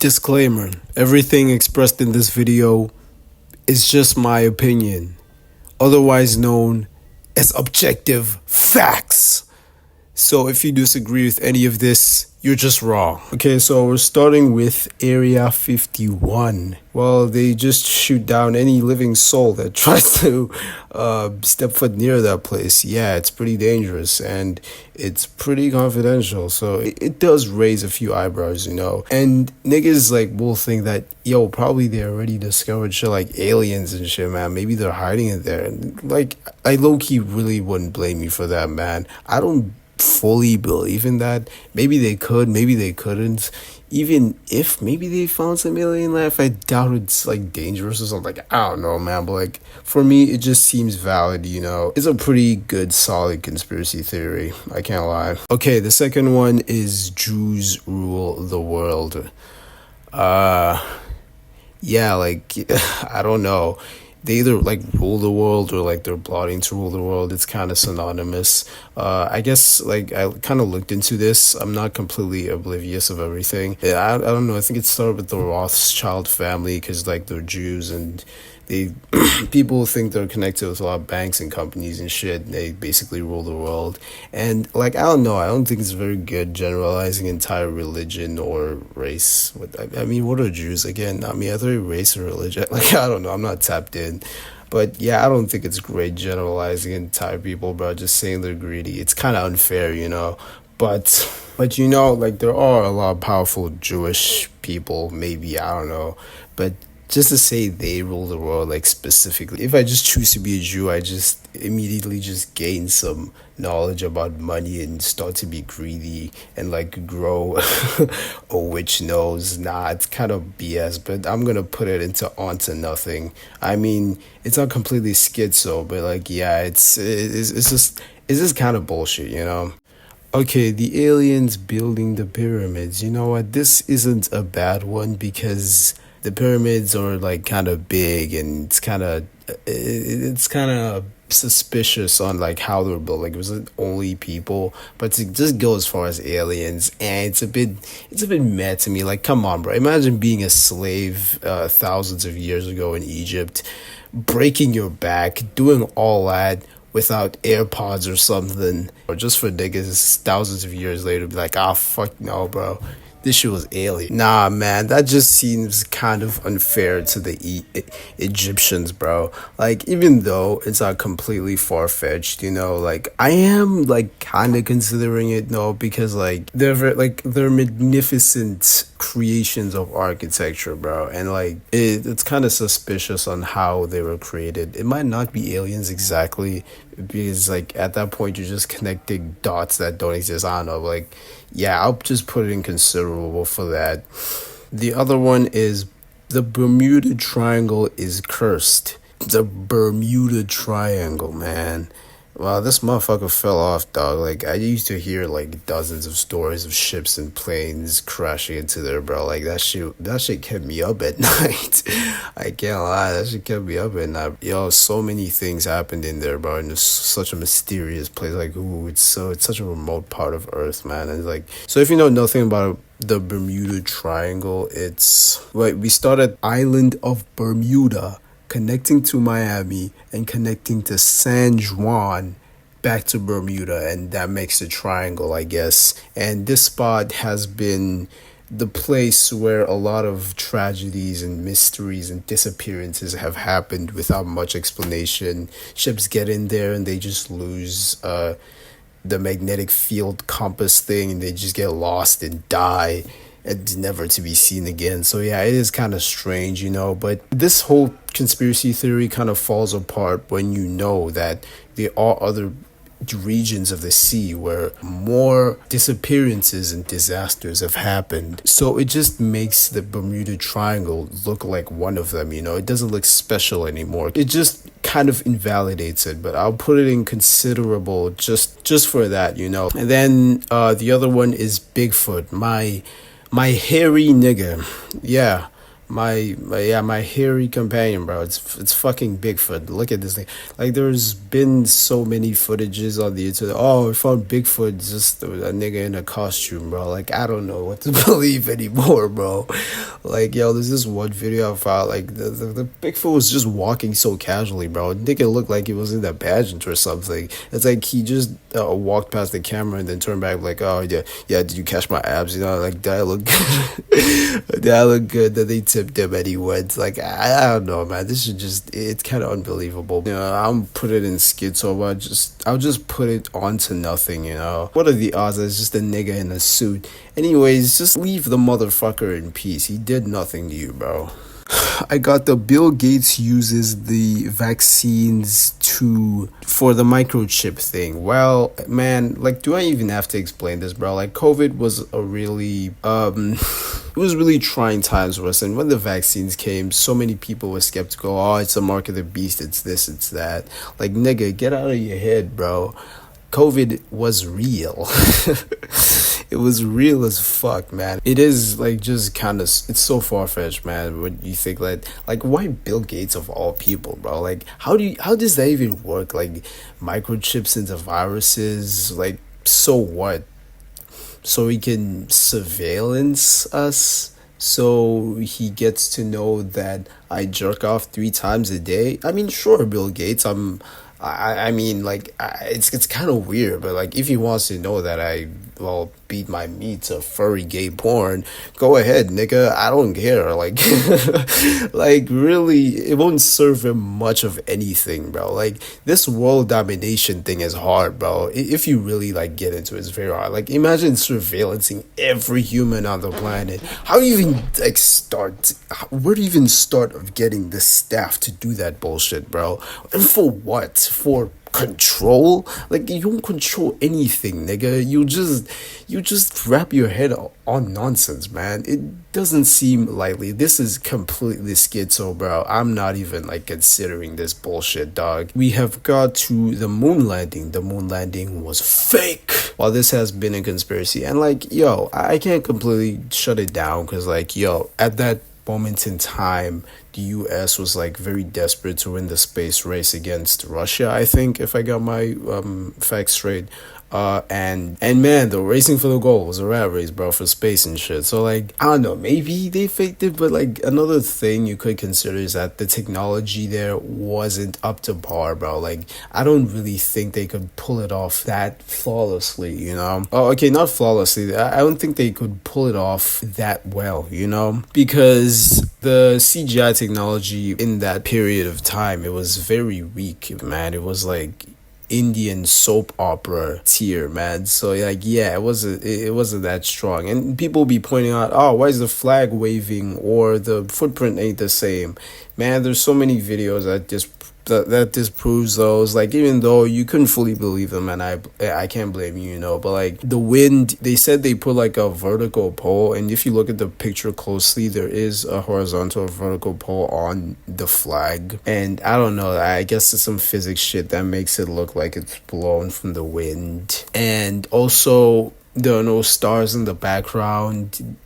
Disclaimer: everything expressed in this video is just my opinion, otherwise known as objective facts. So if you disagree with any of this, you're just wrong. Okay, so we're starting with Area 51. Well, they just shoot down any living soul that tries to step foot near that place. Yeah, it's pretty dangerous and it's pretty confidential. So it does raise a few eyebrows, you know. And niggas will think that, yo, probably they already discovered shit like aliens and shit, man. Maybe they're hiding it there. And I low-key really wouldn't blame you for that, man. I don't fully believe in that. Maybe they could, maybe they couldn't. Even if maybe they found some alien life, I doubt it's dangerous or something. I don't know, man. But for me, it just seems valid, you know. It's a pretty good, solid conspiracy theory. I can't lie. Okay, the second one is Jews rule the world. Yeah, I don't know. They either rule the world or they're plotting to rule the world. It's kind of synonymous. I guess I kind of looked into this. I'm not completely oblivious of everything. I don't know. I think it started with the Rothschild family because they're Jews and they people think they're connected with a lot of banks and companies and shit. They basically rule the world. And I don't know. I don't think it's very good generalizing entire religion or race. I mean, what are Jews again? I mean, are they race or religion? I don't know. I'm not tapped in. But yeah, I don't think it's great generalizing entire people, bro. Just saying they're greedy. It's kind of unfair, you know. But you know, there are a lot of powerful Jewish people. Maybe, I don't know. But just to say they rule the world, specifically, if I just choose to be a Jew, I just immediately just gain some knowledge about money and start to be greedy and grow a witch nose. Nah, it's kind of BS, but I'm gonna put it into onto nothing. I mean, it's not completely schizo, but yeah, it's just kind of bullshit, you know. Okay, the aliens building the pyramids. You know what? This isn't a bad one because the pyramids are kind of big and it's kind of suspicious on how they were built. Was it only people? But to just go as far as aliens, and it's a bit mad to me. Come on, bro. Imagine being a slave thousands of years ago in Egypt, breaking your back, doing all that without AirPods or something, or just for niggas thousands of years later be fuck no, bro. This shit was alien. Nah, man, that just seems kind of unfair to the Egyptians, bro. Even though it's not completely far-fetched, you know, I am, kind of considering it, no, because, they're magnificent creations of architecture, bro. And, it's kind of suspicious on how they were created. It might not be aliens exactly, because, at that point, you're just connecting dots that don't exist. I don't know, yeah, I'll just put it in considerable for that. The other one is the Bermuda Triangle is cursed. The Bermuda Triangle, man. Wow, this motherfucker fell off, dog. I used to hear dozens of stories of ships and planes crashing into there, bro. That shit kept me up at night. I can't lie, that shit kept me up at night. Yo, so many things happened in there, bro. And it's such a mysterious place. Ooh, it's such a remote part of Earth, man. And so if you know nothing about the Bermuda Triangle, we start at Island of Bermuda, connecting to Miami and connecting to San Juan back to Bermuda, and that makes the triangle, I guess. And this spot has been the place where a lot of tragedies and mysteries and disappearances have happened without much explanation. Ships get in there and they just lose the magnetic field compass thing, and they just get lost and die and never to be seen again. So yeah, it is kind of strange, you know, but this whole conspiracy theory kind of falls apart when you know that there are other regions of the sea where more disappearances and disasters have happened. So it just makes the Bermuda Triangle look like one of them, you know. It doesn't look special anymore. It just kind of invalidates it, but I'll put it in considerable just for that, you know. And then the other one is Bigfoot, my hairy nigga. Yeah, my hairy companion, bro. It's fucking Bigfoot. Look at this thing. Like there's been so many footages on the internet. Oh, we found Bigfoot, just a nigga in a costume, bro. Like I don't know what to believe anymore, bro. Like yo, there's this one video I found. Like the Bigfoot was just walking so casually, bro. Nigga looked like he was in a pageant or something. It's like he just walked past the camera and then turned back like, oh yeah, yeah. Did you catch my abs? You know, like did I look good? Did I look good? That they tipped him and he went. Like I don't know, man. This is just it's kind of unbelievable. You know, I'll put it in schizo, but I'll just put it onto nothing. You know, what are the odds that it's just a nigga in a suit? Anyways, just leave the motherfucker in peace. He did nothing to you, bro. I got the Bill Gates uses the vaccines for the microchip thing. Well, man, like, do I even have to explain this, bro? Like, COVID was a really it was really trying times for us. And when the vaccines came, so many people were skeptical. Oh, it's a mark of the beast. It's this, it's that. Like, nigga, get out of your head, bro. COVID was real. It was real as fuck, man. It is like just kind of, it's so far-fetched, man. When you think like why Bill Gates of all people, bro? Like how does that even work? Like microchips into viruses, like so what? So he can surveillance us? So he gets to know that I jerk off 3 times a day? I mean, sure, Bill Gates, I mean, like, it's kind of weird, but, like, if he wants to know that I, well, beat my meat to furry gay porn, go ahead, nigga. I don't care. Like, like, really, it won't serve him much of anything, bro. Like, this world domination thing is hard, bro. If you really, like, get into it, it's very hard. Like, imagine surveillancing every human on the planet. How do you even, like, where do you even start of getting the staff to do that bullshit, bro? And for what? For control? Like you don't control anything, nigga. You just wrap your head on nonsense, man. It doesn't seem likely. This is completely schizo, bro. I'm not even like considering this bullshit, dog. We have got to the moon landing. The moon landing was fake. While this has been a conspiracy, and like yo, I can't completely shut it down because like yo, at that moment in time, the US was like very desperate to win the space race against Russia, I think, if I got my facts straight. And man, the racing for the goal was a rat race, bro, for space and shit. So like, I don't know, maybe they faked it, but like another thing you could consider is that the technology there wasn't up to par, bro. Like, I don't really think they could pull it off that flawlessly, you know? Oh, okay, not flawlessly. I don't think they could pull it off that well, you know? Because the CGI technology in that period of time, it was very weak, man. It was like Indian soap opera tier, man. So like, yeah, it wasn't that strong. And people be pointing out, oh, why is the flag waving or the footprint ain't the same? Man, there's so many videos that disproves those. Like, even though you couldn't fully believe them, and I can't blame you, you know, but like the wind, they said they put like a vertical pole, and if you look at the picture closely, there is a horizontal vertical pole on the flag. And I don't know, I guess it's some physics shit that makes it look like it's blown from the wind. And also, there are no stars in the background.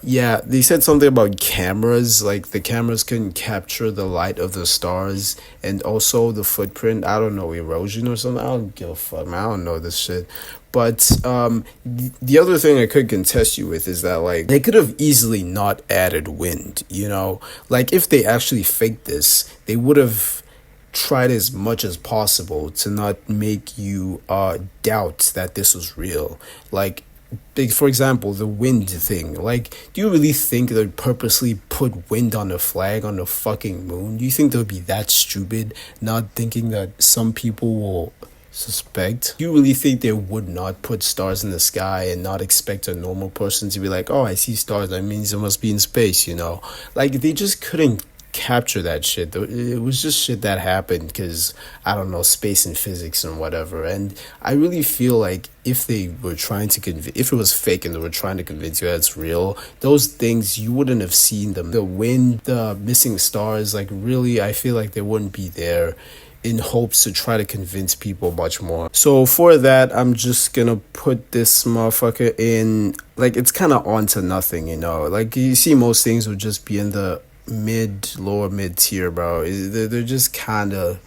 Yeah, they said something about cameras, like the cameras couldn't capture the light of the stars, and also the footprint, I don't know, erosion or something. I don't give a fuck, man. I don't know this shit. But the other thing I could contest you with is that like they could have easily not added wind, you know? Like if they actually faked this, they would have tried as much as possible to not make you doubt that this was real. Like, for example, the wind thing. Like, do you really think they'd purposely put wind on a flag on the fucking moon? Do you think they'll be that stupid, not thinking that some people will suspect? Do you really think they would not put stars in the sky and not expect a normal person to be like, oh, I see stars, that means it must be in space, you know? Like, they just couldn't capture that shit. It was just shit that happened because, I don't know, space and physics and whatever. And I really feel like if they were trying to if it was fake and they were trying to convince you that it's real, those things, you wouldn't have seen them. The wind, the missing stars, like really, I feel like they wouldn't be there in hopes to try to convince people much more. So for that, I'm just gonna put this motherfucker in, like, it's kind of on to nothing, you know? Like, you see most things would just be in the lower mid tier, bro. They're just kind of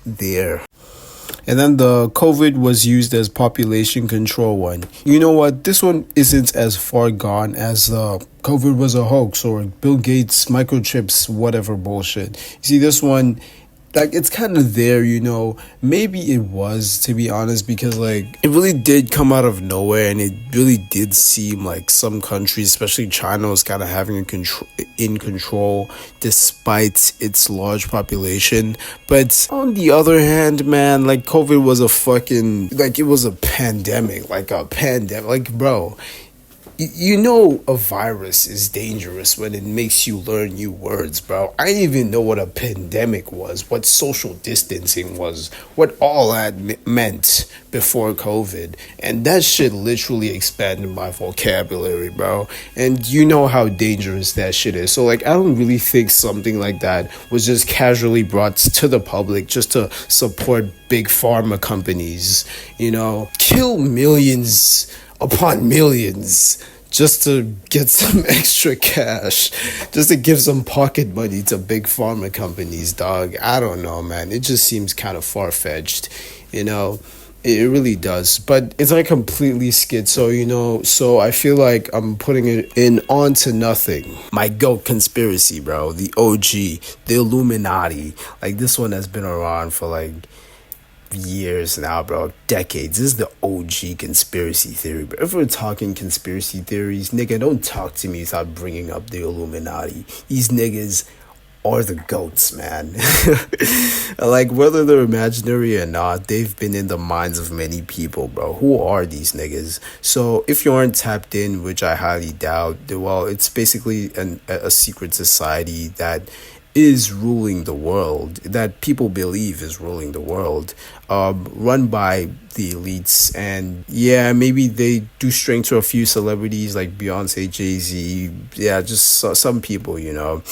there. And then the COVID was used as population control one. You know what? This one isn't as far gone as COVID was a hoax or Bill Gates microchips, whatever bullshit. You see, this one, like, it's kind of there, you know. Maybe it was, to be honest, because like it really did come out of nowhere, and it really did seem like some countries, especially China, was kind of having a control despite its large population. But on the other hand, man, like, COVID was a fucking, like, it was a pandemic, like, bro, you know a virus is dangerous when it makes you learn new words, bro. I didn't even know what a pandemic was, what social distancing was, what all that meant before COVID. And that shit literally expanded my vocabulary, bro. And you know how dangerous that shit is. So, like, I don't really think something like that was just casually brought to the public just to support big pharma companies, you know, kill millions upon millions just to get some extra cash, just to give some pocket money to big pharma companies, dog. I don't know, man. It just seems kind of far-fetched, you know. It really does. But it's like completely schizo, you know. So I feel like I'm putting it in on to nothing. My GOAT conspiracy, bro. The OG. The Illuminati. Like, this one has been around for like years now, bro. Decades. This is the OG conspiracy theory. But if we're talking conspiracy theories, nigga, don't talk to me without bringing up the Illuminati. These niggas are the goats, man. Like, whether they're imaginary or not, they've been in the minds of many people, bro. Who are these niggas? So if you aren't tapped in, which I highly doubt, well, it's basically a secret society that is ruling the world, that people believe is ruling the world, run by the elites. And yeah, maybe they do string to a few celebrities like Beyonce, Jay-Z, yeah, just some people, you know.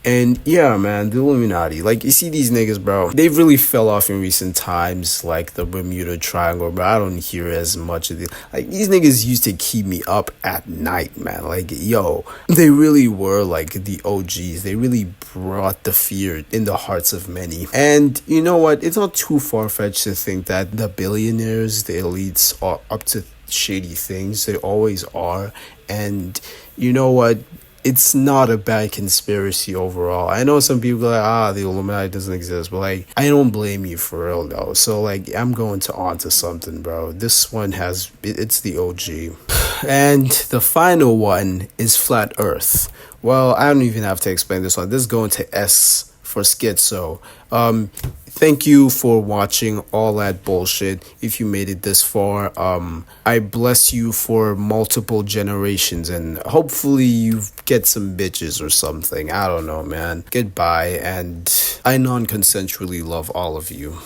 And yeah, man, the Illuminati. Like, you see these niggas, bro, they really fell off in recent times, like the Bermuda Triangle, bro. I don't hear as much of the, like, these niggas used to keep me up at night, man. Like, yo, they really were like the OGs. They really brought the fear in the hearts of many. And you know what? It's not too far-fetched to think that the billionaires, the elites, are up to shady things. They always are. And you know what? It's not a bad conspiracy overall. I know some people are like, the Illuminati doesn't exist, but like, I don't blame you for real though. So like, I'm going to onto something, bro. This one it's the OG. And the final one is Flat Earth. Well, I don't even have to explain this one. This is going to S for schizo. Thank you for watching all that bullshit. If you made it this far, I bless you for multiple generations, and hopefully you get some bitches or something. I don't know, man. Goodbye, and I non-consensually love all of you.